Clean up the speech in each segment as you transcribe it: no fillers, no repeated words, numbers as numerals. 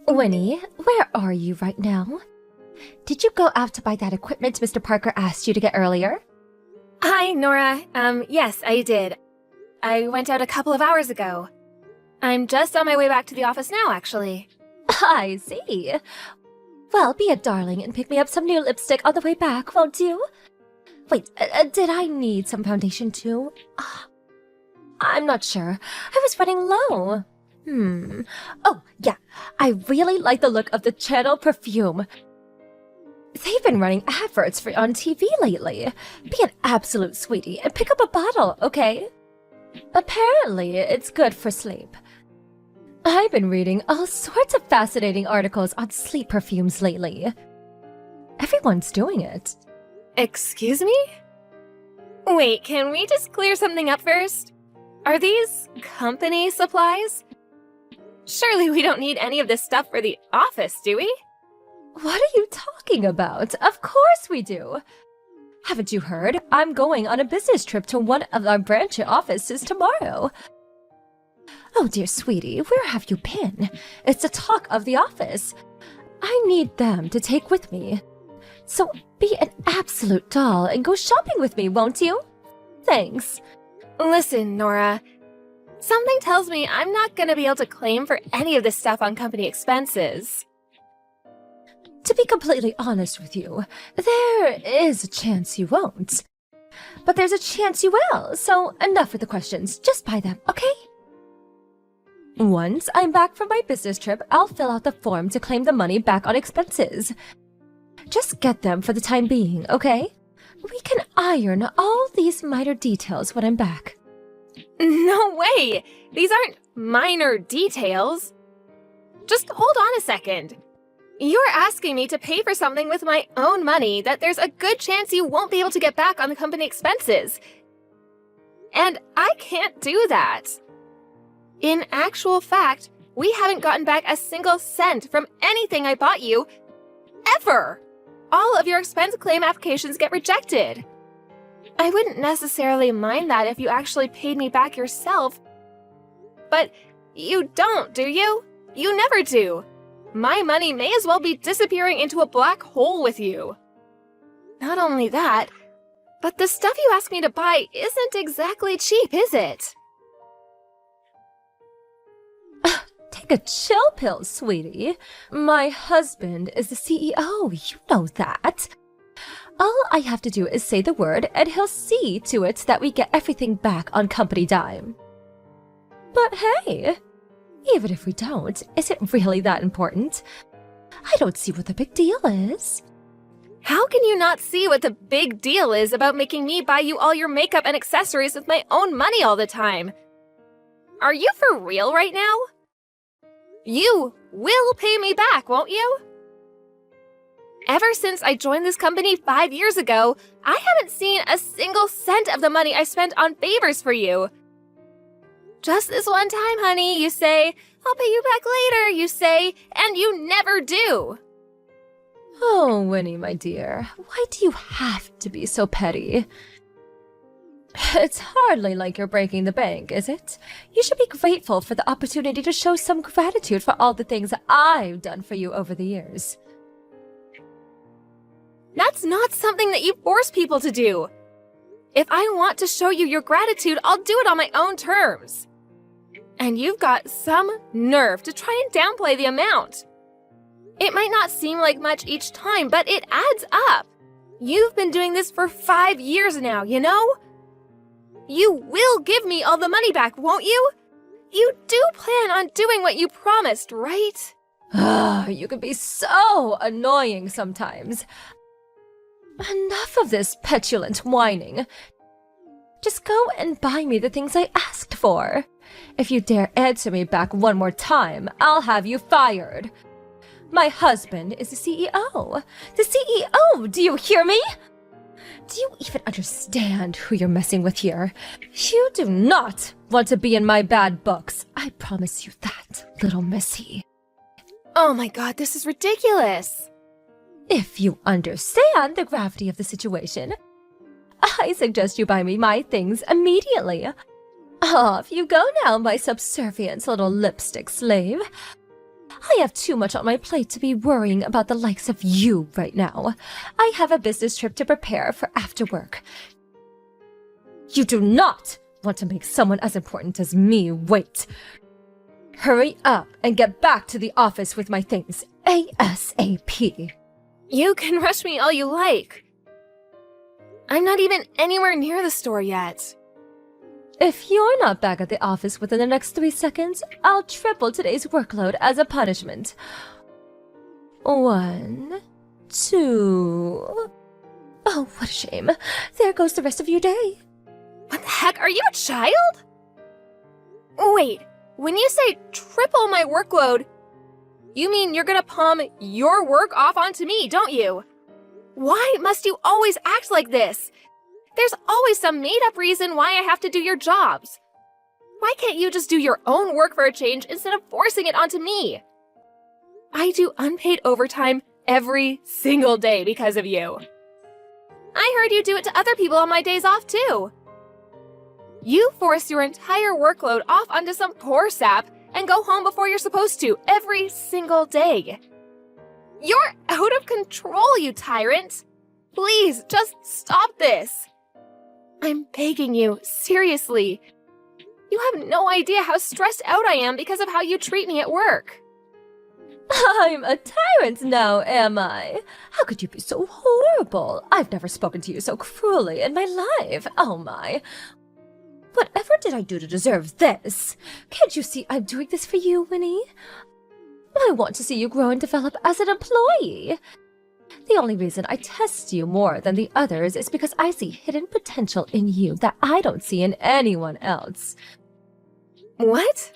Winnie, where are you right now? Did you go out to buy that equipment Mr. Parker asked you to get earlier? Hi, Nora. Yes, I did. I went out a couple of hours ago. I'm just on my way back to the office now, actually. I see. Well, be a darling and pick me up some new lipstick on the way back, won't you? Wait, did I need some foundation too? I'm not sure. I was running low. Oh, yeah. I really like the look of the Channel perfume. They've been running adverts for on TV lately. Be an absolute sweetie and pick up a bottle, okay? Apparently, it's good for sleep. I've been reading all sorts of fascinating articles on sleep perfumes lately. Everyone's doing it. Excuse me? Wait, can we just clear something up first? Are these company supplies? Surely we don't need any of this stuff for the office, do we? What are you talking about? Of course we do! Haven't you heard? I'm going on a business trip to one of our branch offices tomorrow. Oh dear sweetie, where have you been? It's the talk of the office. I need them to take with me. So be an absolute doll and go shopping with me, won't you? Thanks. Listen, Nora. Something tells me I'm not gonna be able to claim for any of this stuff on company expenses. To be completely honest with you, there is a chance you won't. But there's a chance you will, so enough with the questions. Just buy them, okay? Once I'm back from my business trip, I'll fill out the form to claim the money back on expenses. Just get them for the time being, okay? We can iron all these minor details when I'm back. No way! These aren't minor details. Just hold on a second. You're asking me to pay for something with my own money that there's a good chance you won't be able to get back on the company expenses. And I can't do that. In actual fact, we haven't gotten back a single cent from anything I bought you, ever. All of your expense claim applications get rejected. I wouldn't necessarily mind that if you actually paid me back yourself. But you don't, do you? You never do. My money may as well be disappearing into a black hole with you. Not only that, but the stuff you asked me to buy isn't exactly cheap, is it? Take a chill pill, sweetie. My husband is the CEO, you know that. All I have to do is say the word, and he'll see to it that we get everything back on company dime. But hey, even if we don't, is it really that important? I don't see what the big deal is. How can you not see what the big deal is about making me buy you all your makeup and accessories with my own money all the time? Are you for real right now? You will pay me back, won't you? Ever since I joined this company 5 years ago, I haven't seen a single cent of the money I spent on favors for you. Just this one time, honey, you say, I'll pay you back later, you say, and you never do. Oh, Winnie, my dear, why do you have to be so petty? It's hardly like you're breaking the bank, is it? You should be grateful for the opportunity to show some gratitude for all the things I've done for you over the years. That's not something that you force people to do. If I want to show you your gratitude, I'll do it on my own terms. And you've got some nerve to try and downplay the amount. It might not seem like much each time, but it adds up. You've been doing this for 5 years now, you know? You will give me all the money back, won't you? You do plan on doing what you promised, right? You can be so annoying sometimes. Enough of this petulant whining. Just go and buy me the things I asked for. If you dare answer me back one more time, I'll have you fired. My husband is the CEO. The CEO! Do you hear me? Do you even understand who you're messing with here? You do not want to be in my bad books. I promise you that, little missy. Oh my god, this is ridiculous. If you understand the gravity of the situation, I suggest you buy me my things immediately. Off you go now, my subservient little lipstick slave. I have too much on my plate to be worrying about the likes of you right now. I have a business trip to prepare for after work. You do not want to make someone as important as me wait. Hurry up and get back to the office with my things ASAP. You can rush me all you like. I'm not even anywhere near the store yet. If you're not back at the office within the next 3 seconds, I'll triple today's workload as a punishment. 1, 2... Oh, what a shame. There goes the rest of your day. What the heck? Are you a child? Wait, when you say triple my workload, you mean you're gonna palm your work off onto me, don't you? Why must you always act like this? There's always some made-up reason why I have to do your jobs. Why can't you just do your own work for a change instead of forcing it onto me? I do unpaid overtime every single day because of you. I heard you do it to other people on my days off too. You force your entire workload off onto some poor sap and go home before you're supposed to every single day. You're out of control, you tyrant! Please, just stop this! I'm begging you, seriously. You have no idea how stressed out I am because of how you treat me at work. I'm a tyrant now, am I? How could you be so horrible? I've never spoken to you so cruelly in my life. Oh my. Whatever did I do to deserve this? Can't you see I'm doing this for you, Winnie? I want to see you grow and develop as an employee. The only reason I test you more than the others is because I see hidden potential in you that I don't see in anyone else. What?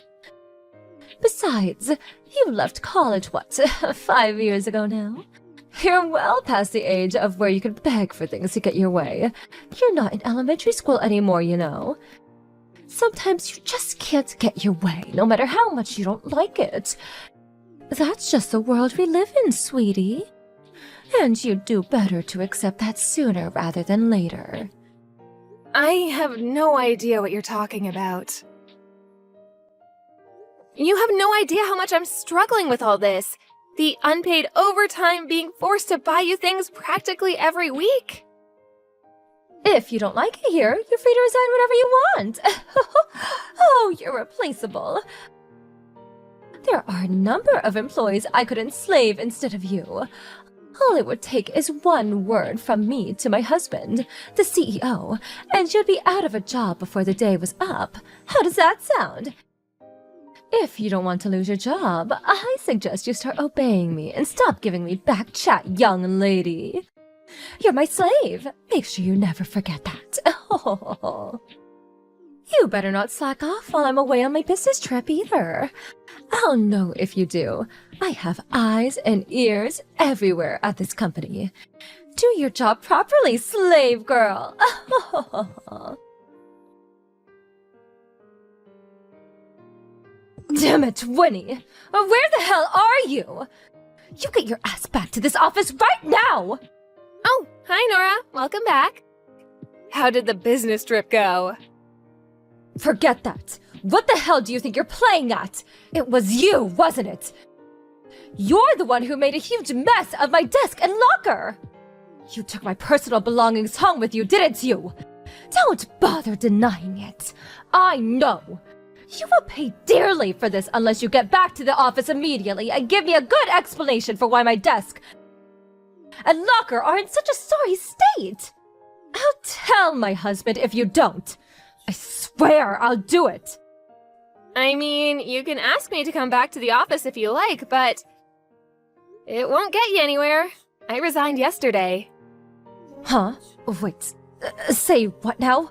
Besides, you left college, 5 years ago now? You're well past the age of where you can beg for things to get your way. You're not in elementary school anymore, you know. Sometimes you just can't get your way, no matter how much you don't like it. That's just the world we live in, sweetie. And you'd do better to accept that sooner rather than later. I have no idea what you're talking about. You have no idea how much I'm struggling with all this. The unpaid overtime, being forced to buy you things practically every week. If you don't like it here, you're free to resign whenever you want. Oh, you're replaceable. There are a number of employees I could enslave instead of you. All it would take is one word from me to my husband, the CEO, and you'd be out of a job before the day was up. How does that sound? If you don't want to lose your job, I suggest you start obeying me and stop giving me back chat, young lady. You're my slave. Make sure you never forget that. Oh. You better not slack off while I'm away on my business trip either. I'll know if you do. I have eyes and ears everywhere at this company. Do your job properly, slave girl. Damn it, Winnie! Where the hell are you? You get your ass back to this office right now! Oh, hi Nora. Welcome back. How did the business trip go? Forget that. What the hell do you think you're playing at? It was you, wasn't it? You're the one who made a huge mess of my desk and locker. You took my personal belongings home with you, didn't you? Don't bother denying it. I know. You will pay dearly for this unless you get back to the office immediately and give me a good explanation for why my desk and locker are in such a sorry state. I'll tell my husband if you don't. I swear I'll do it. I mean, you can ask me to come back to the office if you like, but it won't get you anywhere. I resigned yesterday. Huh? Wait, say what now?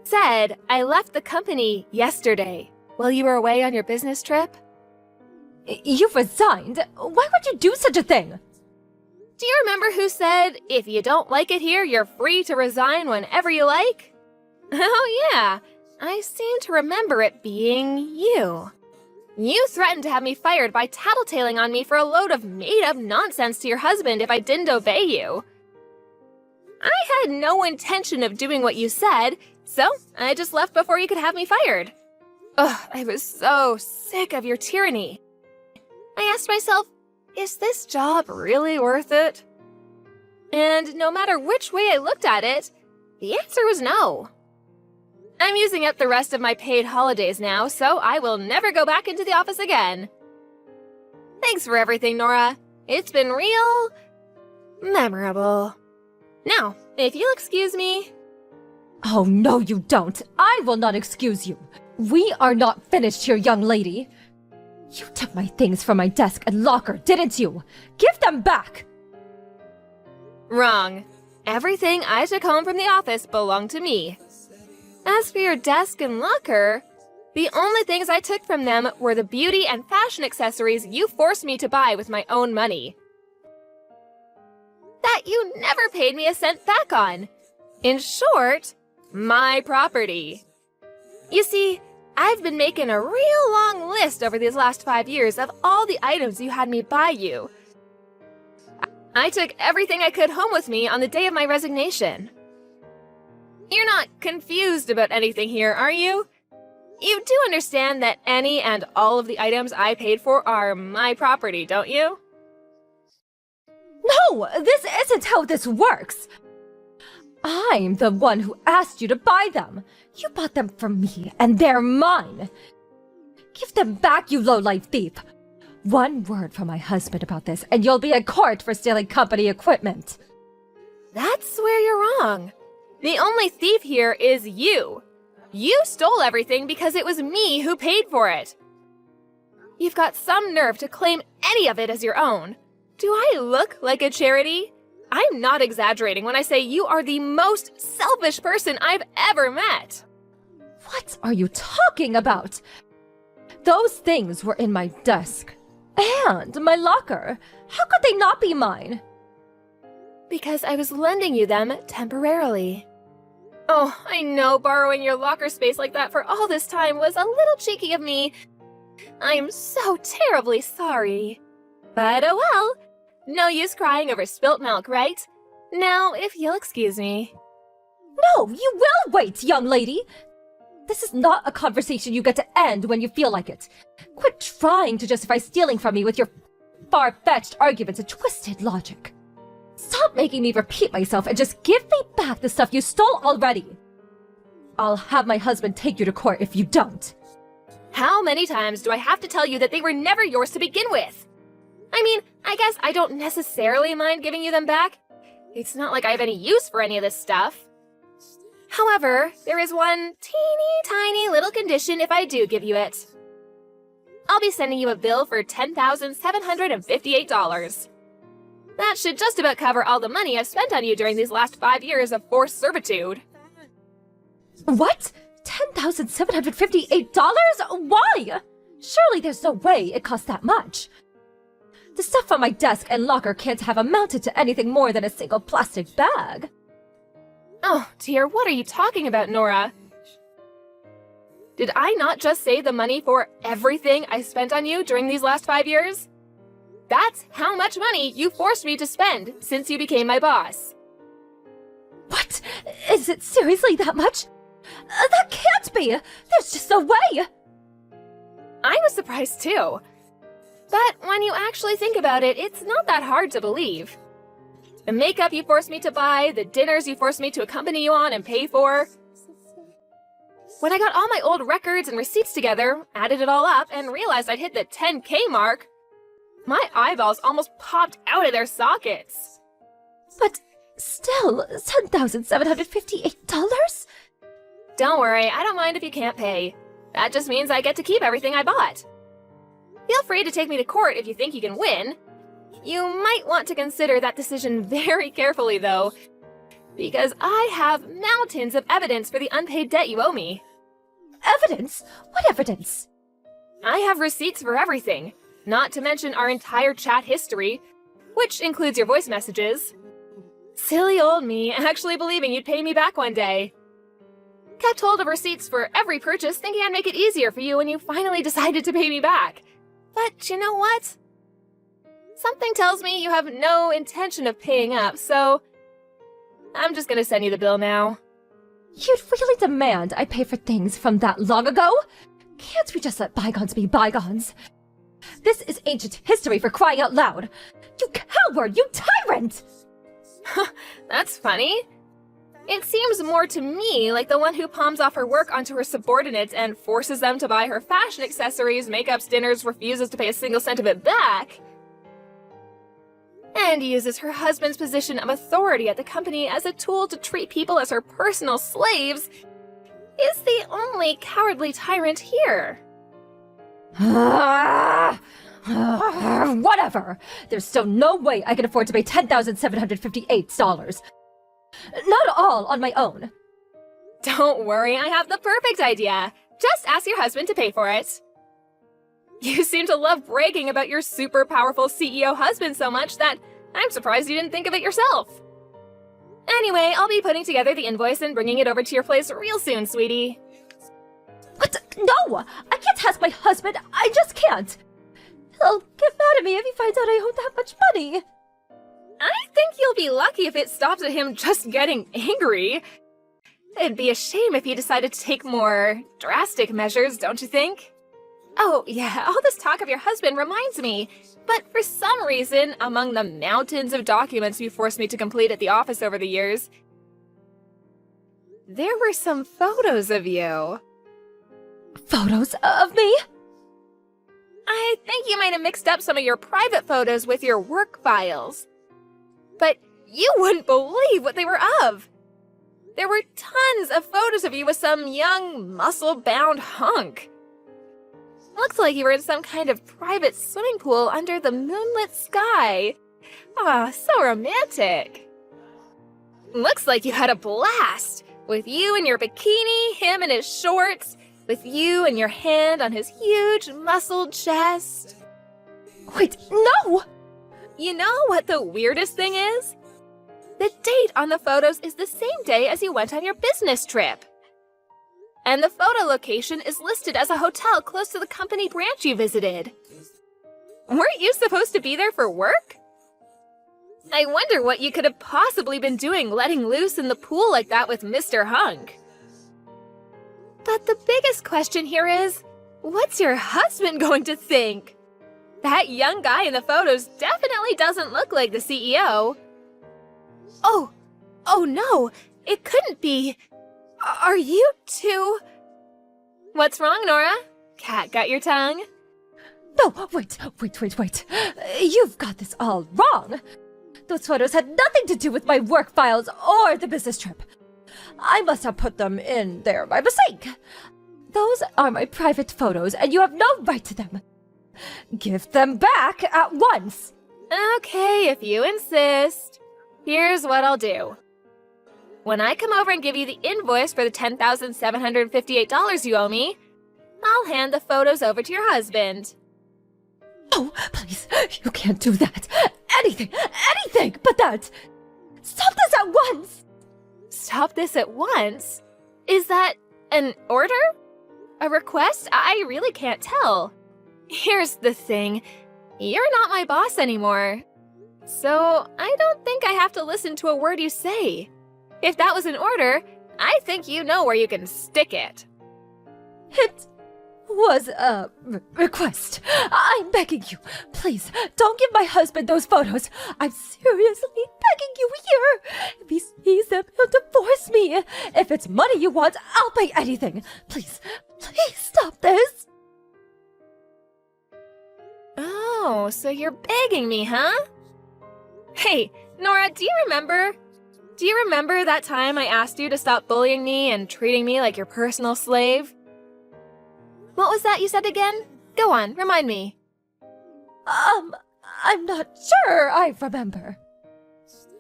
Said I left the company yesterday while you were away on your business trip. You resigned? Why would you do such a thing? Do you remember who said, if you don't like it here, you're free to resign whenever you like? Oh yeah, I seem to remember it being you. You threatened to have me fired by tattletaling on me for a load of made-up nonsense to your husband if I didn't obey you. I had no intention of doing what you said, so I just left before you could have me fired. Ugh, I was so sick of your tyranny. asked myself, is this job really worth it? And no matter which way I looked at it, the answer was no. I'm using up the rest of my paid holidays now, so I will never go back into the office again. Thanks for everything, Nora. It's been real memorable. Now, if you'll excuse me. Oh, no, you don't. I will not excuse you. We are not finished here, young lady. You took my things from my desk and locker, didn't you? Give them back! Wrong. Everything I took home from the office belonged to me. As for your desk and locker, the only things I took from them were the beauty and fashion accessories you forced me to buy with my own money. That you never paid me a cent back on. In short, my property. You see, I've been making a real long list over these last 5 years of all the items you had me buy you. I took everything I could home with me on the day of my resignation. You're not confused about anything here, are you? You do understand that any and all of the items I paid for are my property, don't you? No, this isn't how this works. I'm the one who asked you to buy them. You bought them from me, and they're mine. Give them back, you low-life thief. One word from my husband about this, and you'll be in court for stealing company equipment. That's where you're wrong. The only thief here is you. You stole everything because it was me who paid for it. You've got some nerve to claim any of it as your own. Do I look like a charity? I'm not exaggerating when I say you are the most selfish person I've ever met. What are you talking about? Those things were in my desk. And my locker. How could they not be mine? Because I was lending you them temporarily. Oh, I know borrowing your locker space like that for all this time was a little cheeky of me. I'm so terribly sorry. But oh well. No use crying over spilt milk, right? Now, if you'll excuse me. No, you will wait, young lady! This is not a conversation you get to end when you feel like it. Quit trying to justify stealing from me with your far-fetched arguments and twisted logic. Stop making me repeat myself and just give me back the stuff you stole already. I'll have my husband take you to court if you don't. How many times do I have to tell you that they were never yours to begin with? I mean, I guess I don't necessarily mind giving you them back. It's not like I have any use for any of this stuff. However, there is one teeny tiny little condition if I do give you it. I'll be sending you a bill for $10,758. That should just about cover all the money I've spent on you during these last 5 years of forced servitude. What? $10,758? Why? Surely there's no way it cost that much. The stuff on my desk and locker can't have amounted to anything more than a single plastic bag. Oh, dear, what are you talking about, Nora? Did I not just save the money for everything I spent on you during these last 5 years? That's how much money you forced me to spend since you became my boss. What? Is it seriously that much? That can't be! There's just no way! I was surprised too. But when you actually think about it, it's not that hard to believe. The makeup you forced me to buy, the dinners you forced me to accompany you on and pay for. When I got all my old records and receipts together, added it all up, and realized I'd hit the 10K mark, my eyeballs almost popped out of their sockets. But still, $10,758? Don't worry, I don't mind if you can't pay. That just means I get to keep everything I bought. Feel free to take me to court if you think you can win. You might want to consider that decision very carefully, though, because I have mountains of evidence for the unpaid debt you owe me. Evidence? What evidence? I have receipts for everything, not to mention our entire chat history, which includes your voice messages. Silly old me, actually believing you'd pay me back one day. Kept hold of receipts for every purchase, thinking I'd make it easier for you when you finally decided to pay me back. But you know what? Something tells me you have no intention of paying up, so I'm just gonna send you the bill now. You'd really demand I pay for things from that long ago? Can't we just let bygones be bygones? This is ancient history, for crying out loud! You coward! You tyrant! That's funny. It seems more to me like the one who palms off her work onto her subordinates and forces them to buy her fashion accessories, makeups, dinners, refuses to pay a single cent of it back, and uses her husband's position of authority at the company as a tool to treat people as her personal slaves, is the only cowardly tyrant here. Whatever! There's still no way I can afford to pay $10,758. Not all on my own. Don't worry, I have the perfect idea. Just ask your husband to pay for it. You seem to love bragging about your super powerful CEO husband so much that I'm surprised you didn't think of it yourself. Anyway, I'll be putting together the invoice and bringing it over to your place real soon, sweetie. What? No! I can't ask my husband! I just can't! He'll get mad at me if he finds out I owe that much money! I think you'll be lucky if it stops at him just getting angry. It'd be a shame if he decided to take more drastic measures, don't you think? Oh, yeah, all this talk of your husband reminds me. But for some reason, among the mountains of documents you forced me to complete at the office over the years, there were some photos of you. Photos of me? I think you might have mixed up some of your private photos with your work files. But you wouldn't believe what they were of. There were tons of photos of you with some young, muscle-bound hunk. Looks like you were in some kind of private swimming pool under the moonlit sky. Ah, so romantic. Looks like you had a blast, with you in your bikini, him in his shorts, with you and your hand on his huge, muscled chest. Wait, no! You know what the weirdest thing is? The date on the photos is the same day as you went on your business trip. And the photo location is listed as a hotel close to the company branch you visited. Weren't you supposed to be there for work? I wonder what you could have possibly been doing letting loose in the pool like that with Mr. Hunk. But the biggest question here is, what's your husband going to think? That young guy in the photos definitely doesn't look like the CEO. Oh no, it couldn't be. Are you two? What's wrong, Nora? Cat got your tongue? No, wait. You've got this all wrong. Those photos had nothing to do with my work files or the business trip. I must have put them in there by mistake. Those are my private photos, and you have no right to them. Give them back at once. Okay, if you insist. Here's what I'll do. When I come over and give you the invoice for the $10,758 you owe me, I'll hand the photos over to your husband. Oh, please, you can't do that. Anything but that. Stop this at once. Stop this at once? Is that an order? A request? I really can't tell. Here's the thing. You're not my boss anymore. So I don't think I have to listen to a word you say. If that was an order, I think you know where you can stick it. It was a request. I'm begging you. Please, don't give my husband those photos. I'm seriously begging you here. If he sees them, he'll divorce me. If it's money you want, I'll pay anything. Please stop this. Oh, so you're begging me, huh? Hey, Nora, do you remember that time I asked you to stop bullying me and treating me like your personal slave? What was that you said again? Go on, remind me. I'm not sure I remember.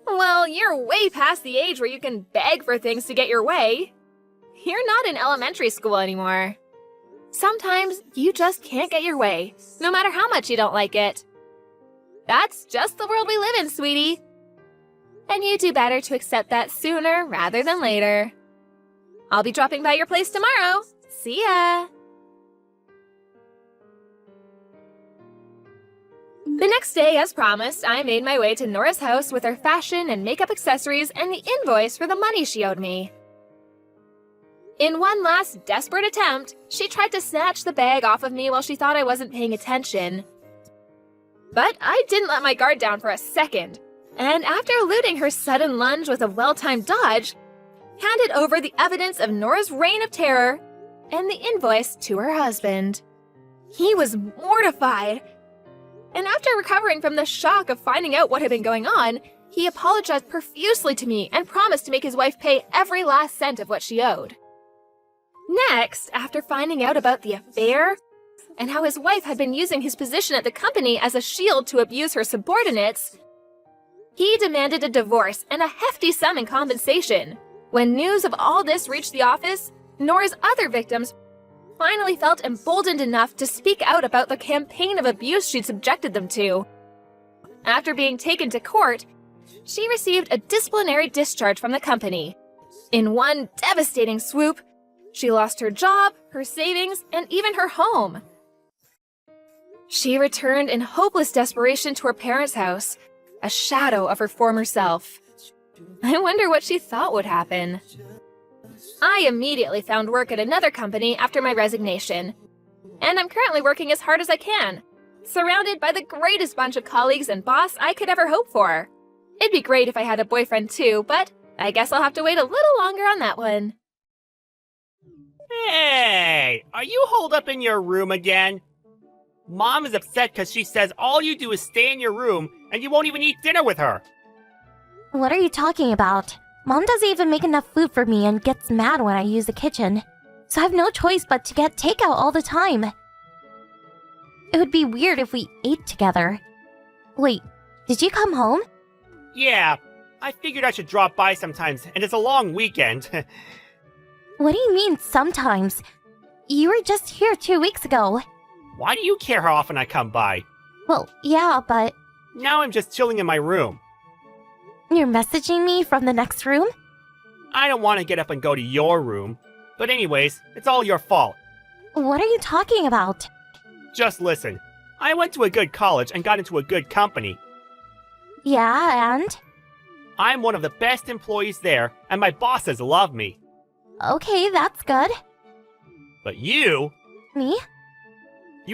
Well, you're way past the age where you can beg for things to get your way. You're not in elementary school anymore. Sometimes you just can't get your way, no matter how much you don't like it. That's just the world we live in, sweetie. And you do better to accept that sooner rather than later. I'll be dropping by your place tomorrow. See ya! The next day, as promised, I made my way to Nora's house with her fashion and makeup accessories and the invoice for the money she owed me. In one last desperate attempt, she tried to snatch the bag off of me while she thought I wasn't paying attention, But I didn't let my guard down for a second, and after eluding her sudden lunge with a well-timed dodge, handed over the evidence of Nora's reign of terror and the invoice to her husband. He was mortified, and after recovering from the shock of finding out what had been going on, he apologized profusely to me and promised to make his wife pay every last cent of what she owed. Next, after finding out about the affair and how his wife had been using his position at the company as a shield to abuse her subordinates, he demanded a divorce and a hefty sum in compensation. When news of all this reached the office, Nora's other victims finally felt emboldened enough to speak out about the campaign of abuse she'd subjected them to. After being taken to court, she received a disciplinary discharge from the company. In one devastating swoop, she lost her job, her savings, and even her home. She returned in hopeless desperation to her parents' house, a shadow of her former self. I wonder what she thought would happen. I immediately found work at another company after my resignation, and I'm currently working as hard as I can, surrounded by the greatest bunch of colleagues and boss I could ever hope for. It'd be great if I had a boyfriend too, but I guess I'll have to wait a little longer on that one. Hey, are you holed up in your room again? Mom is upset because she says all you do is stay in your room and you won't even eat dinner with her. What are you talking about? Mom doesn't even make enough food for me and gets mad when I use the kitchen. So I have no choice but to get takeout all the time. It would be weird if we ate together. Wait, did you come home? Yeah, I figured I should drop by sometimes, and it's a long weekend. What do you mean sometimes? You were just here 2 weeks ago. Why do you care how often I come by? Well, yeah, but Now I'm just chilling in my room. you're messaging me from the next room? I don't want to get up and go to your room. But anyways, it's all your fault. What are you talking about? Just listen. I went to a good college and got into a good company. Yeah, and? I'm one of the best employees there, and my bosses love me. Okay, that's good. But you Me?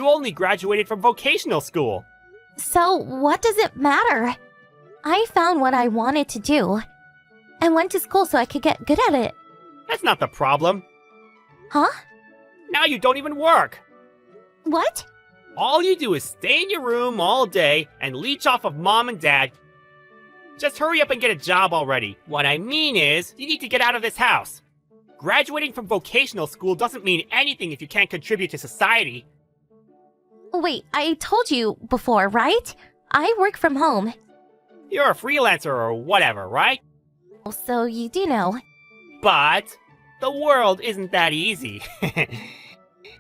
only graduated from vocational school. So, what does it matter? I found what I wanted to do. I went to school so I could get good at it. That's not the problem. Huh? Now you don't even work. What? All you do is stay in your room all day and leech off of mom and dad. Just hurry up and get a job already. What I mean is, you need to get out of this house. Graduating from vocational school doesn't mean anything if you can't contribute to society. Wait, I told you before, right? I work from home. You're a freelancer or whatever, right? So you do know. But the world isn't that easy.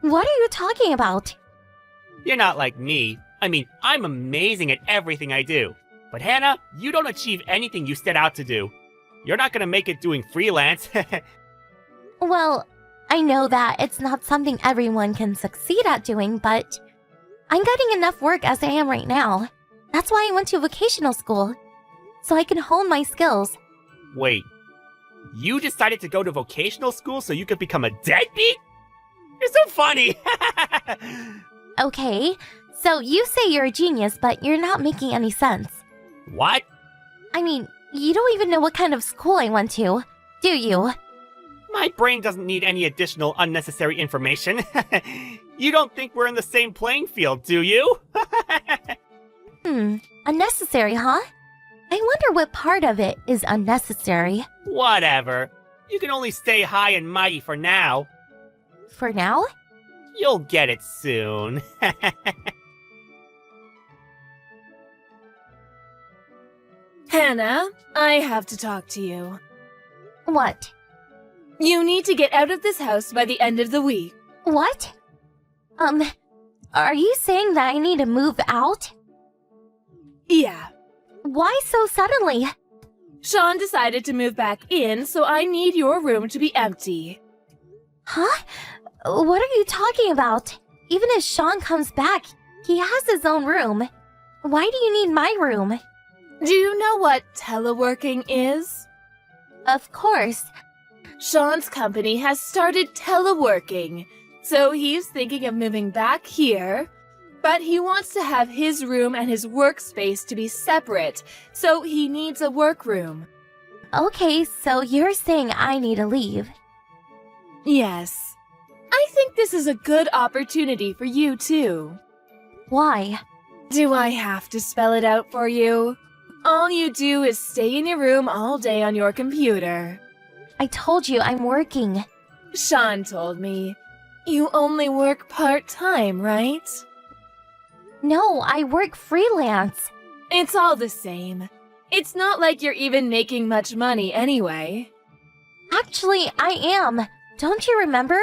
What are you talking about? You're not like me. I mean, I'm amazing at everything I do. But Hannah, you don't achieve anything you set out to do. You're not gonna make it doing freelance. Well, I know that it's not something everyone can succeed at doing, but I'm getting enough work as I am right now. That's why I went to vocational school, so I can hone my skills. Wait, you decided to go to vocational school so you could become a deadbeat? You're so funny! Okay, so you say you're a genius, but you're not making any sense. What? I mean, you don't even know what kind of school I went to, do you? My brain doesn't need any additional unnecessary information. You don't think we're in the same playing field, do you? Unnecessary, huh? I wonder what part of it is unnecessary. Whatever. You can only stay high and mighty for now. For now? You'll get it soon. Hannah, I have to talk to you. What? You need to get out of this house by the end of the week. What? Are you saying that I need to move out? Yeah. Why so suddenly? Sean decided to move back in, so I need your room to be empty. Huh? What are you talking about? Even if Sean comes back, he has his own room. Why do you need my room? Do you know what teleworking is? Of course. Sean's company has started teleworking, so he's thinking of moving back here, But he wants to have his room and his workspace to be separate, so he needs a workroom. Okay, so you're saying I need to leave. Yes. I think this is a good opportunity for you, too. Why? Do I have to spell it out for you? All you do is stay in your room all day on your computer. I told you I'm working. Sean told me. You only work part-time, right? No, I work freelance. It's all the same. It's not like you're even making much money anyway. Actually, I am. Don't you remember?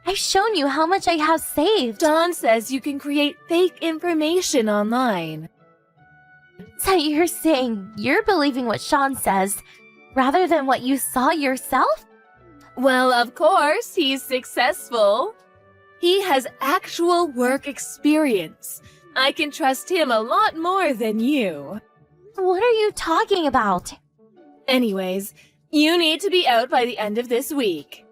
I've shown you how much I have saved. Don says you can create fake information online. So you're saying you're believing what Sean says rather than what you saw yourself? Well, of course, he's successful. He has actual work experience. I can trust him a lot more than you. What are you talking about? Anyways, you need to be out by the end of this week.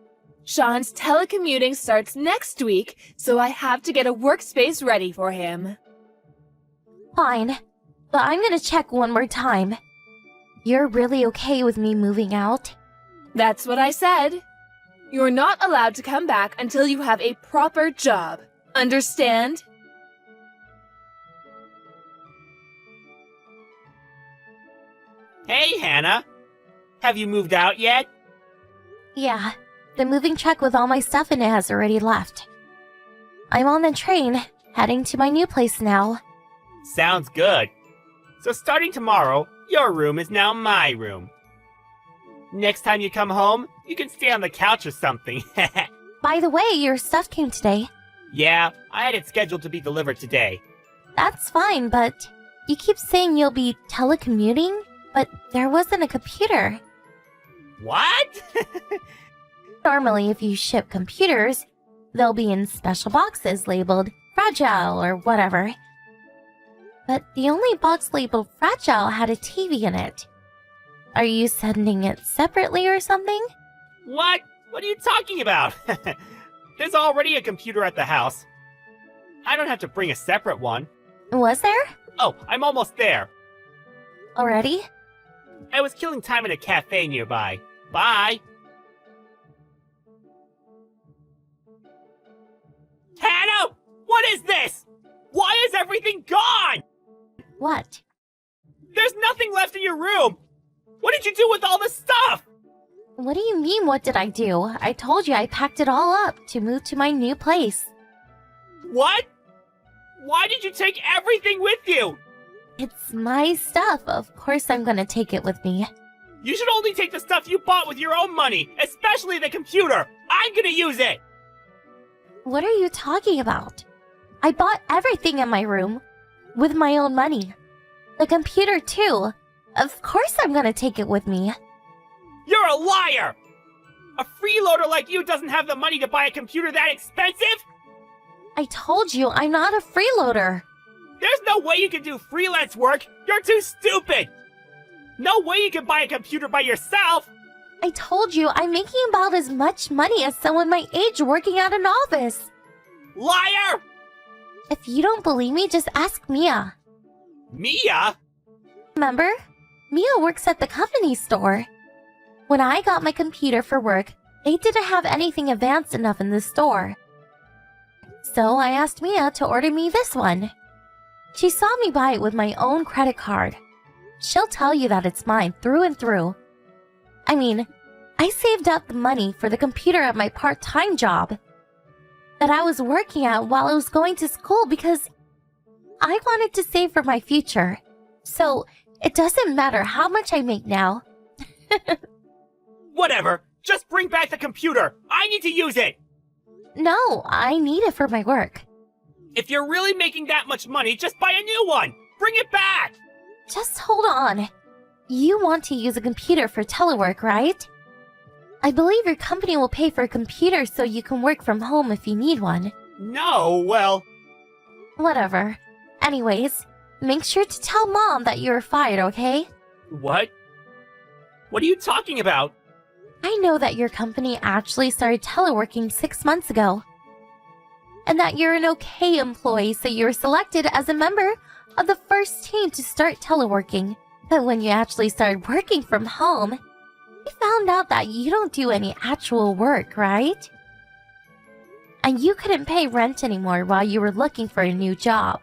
Sean's telecommuting starts next week, so I have to get a workspace ready for him. Fine, but I'm gonna check one more time. You're really okay with me moving out? That's what I said. You're not allowed to come back until you have a proper job. Understand? Hey, Hannah. Have you moved out yet? Yeah, the moving truck with all my stuff in it has already left. I'm on the train, heading to my new place now. Sounds good. So starting tomorrow, your room is now my room. Next time you come home, you can stay on the couch or something. By the way, your stuff came today. Yeah, I had it scheduled to be delivered today. That's fine, but you keep saying you'll be telecommuting, but there wasn't a computer. What? Normally, if you ship computers, they'll be in special boxes labeled fragile or whatever. But the only box labeled fragile had a TV in it. Are you sending it separately or something? What? What are you talking about? There's already a computer at the house. I don't have to bring a separate one. Was there? Oh, I'm almost there. Already? I was killing time in a cafe nearby. Bye. Hannah! What is this? Why is everything gone? What? There's nothing left in your room. What did you do with all the stuff? What do you mean, what did I do? I told you I packed it all up to move to my new place. What? Why did you take everything with you? It's my stuff. Of course I'm gonna take it with me. You should only take the stuff you bought with your own money, especially the computer. I'm gonna use it. What are you talking about? I bought everything in my room with my own money. The computer too. Of course I'm gonna take it with me. You're a liar! A freeloader like you doesn't have the money to buy a computer that expensive? I told you I'm not a freeloader. There's no way you can do freelance work. You're too stupid. No way you can buy a computer by yourself. I told you I'm making about as much money as someone my age working at an office. Liar! If you don't believe me, just ask Mia. Mia? Remember? Mia works at the company store. When I got my computer for work, they didn't have anything advanced enough in the store. So I asked Mia to order me this one. She saw me buy it with my own credit card. She'll tell you that it's mine through and through. I mean, I saved up the money for the computer at my part-time job that I was working at while I was going to school because I wanted to save for my future. So it doesn't matter how much I make now. Whatever. Just bring back the computer. I need to use it. No, I need it for my work. If you're really making that much money, just buy a new one. Bring it back. Just hold on. You want to use a computer for telework, right? I believe your company will pay for a computer so you can work from home if you need one. No, well... Whatever. Anyways, make sure to tell Mom that you're fired, okay? What? What are you talking about? I know that your company actually started teleworking 6 months ago. and that you're an okay employee, so you were selected as a member of the first team to start teleworking. But when you actually started working from home, you found out that you don't do any actual work, right? And you couldn't pay rent anymore while you were looking for a new job.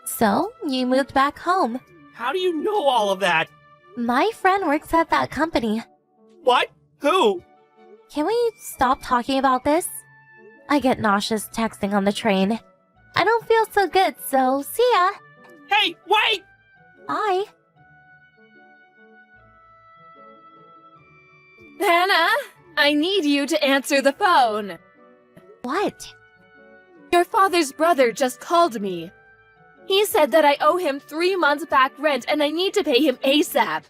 So, you moved back home. How do you know all of that? My friend works at that company. What? Who? Can we stop talking about this? I get nauseous texting on the train. I don't feel so good, so see ya. Hey, wait! Bye. Hannah, I need you to answer the phone. What? Your father's brother just called me. He said that I owe him 3 months back rent and I need to pay him ASAP.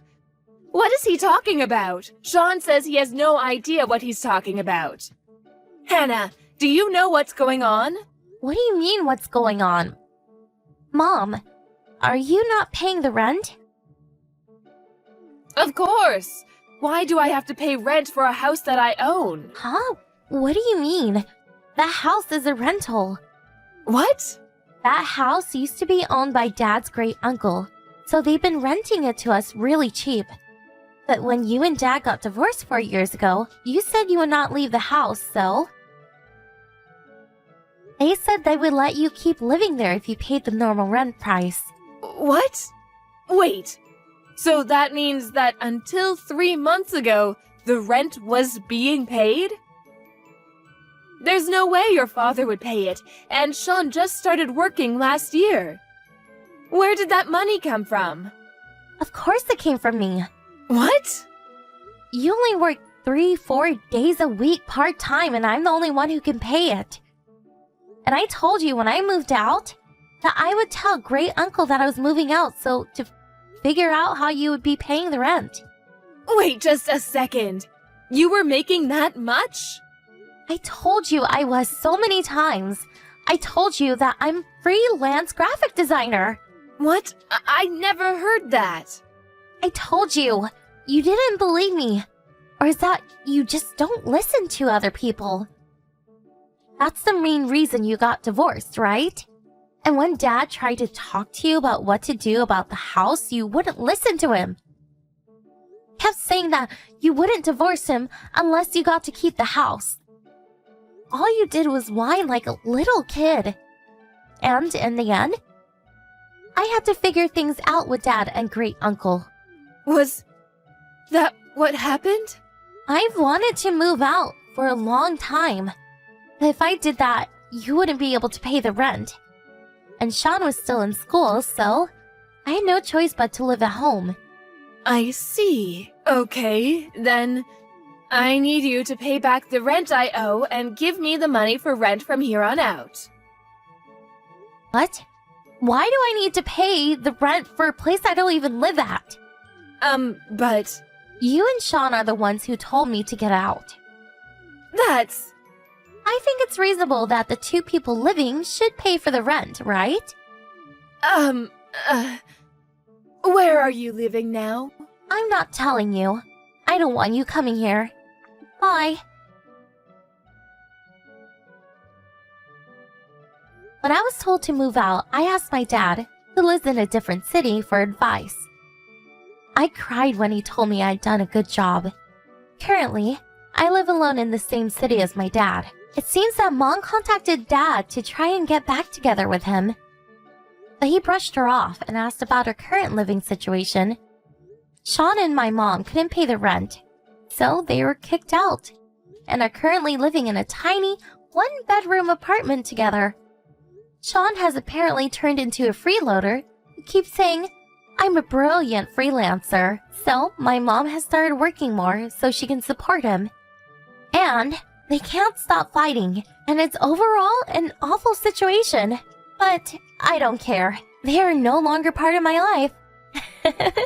What is he talking about? Sean says he has no idea what he's talking about. Hannah, do you know what's going on? What do you mean, what's going on? Mom, are you not paying the rent? Of course. Why do I have to pay rent for a house that I own? Huh? What do you mean? That house is a rental. What? That house used to be owned by Dad's great uncle, so they've been renting it to us really cheap. But when you and Dad got divorced 4 years ago, you said you would not leave the house, so... They said they would let you keep living there if you paid the normal rent price. What? Wait. So that means that until 3 months ago, the rent was being paid? There's no way your father would pay it, and Sean just started working last year. Where did that money come from? Of course it came from me. What? You only work 3-4 days a week part-time, and I'm the only one who can pay it. And I told you when I moved out that I would tell great uncle that I was moving out, so to figure out how you would be paying the rent. Wait just a second. You were making that much? I told you I was so many times. I told you that I'm freelance graphic designer. What? I never heard that. I told you. You didn't believe me. Or is that you just don't listen to other people? That's the main reason you got divorced, right? And when Dad tried to talk to you about what to do about the house, you wouldn't listen to him. Kept saying that you wouldn't divorce him unless you got to keep the house. All you did was whine like a little kid. And in the end, I had to figure things out with Dad and great uncle. Was that what happened? I've wanted to move out for a long time. If I did that, you wouldn't be able to pay the rent. And Sean was still in school, so I had no choice but to live at home. I see. Okay, then I need you to pay back the rent I owe and give me the money for rent from here on out. What? Why do I need to pay the rent for a place I don't even live at? But You and Sean are the ones who told me to get out. that's... I think it's reasonable that the two people living should pay for the rent, right? Where are you living now? I'm not telling you. I don't want you coming here. Bye. When I was told to move out, I asked my dad, who lives in a different city, for advice. I cried when he told me I'd done a good job. Currently, I live alone in the same city as my dad. It seems that Mom contacted Dad to try and get back together with him. But he brushed her off and asked about her current living situation. Sean and my mom couldn't pay the rent, so they were kicked out, and are currently living in a tiny, one-bedroom apartment together. Sean has apparently turned into a freeloader who keeps saying, I'm a brilliant freelancer, so my mom has started working more so she can support him. And they can't stop fighting, and it's overall an awful situation. But I don't care. They are no longer part of my life.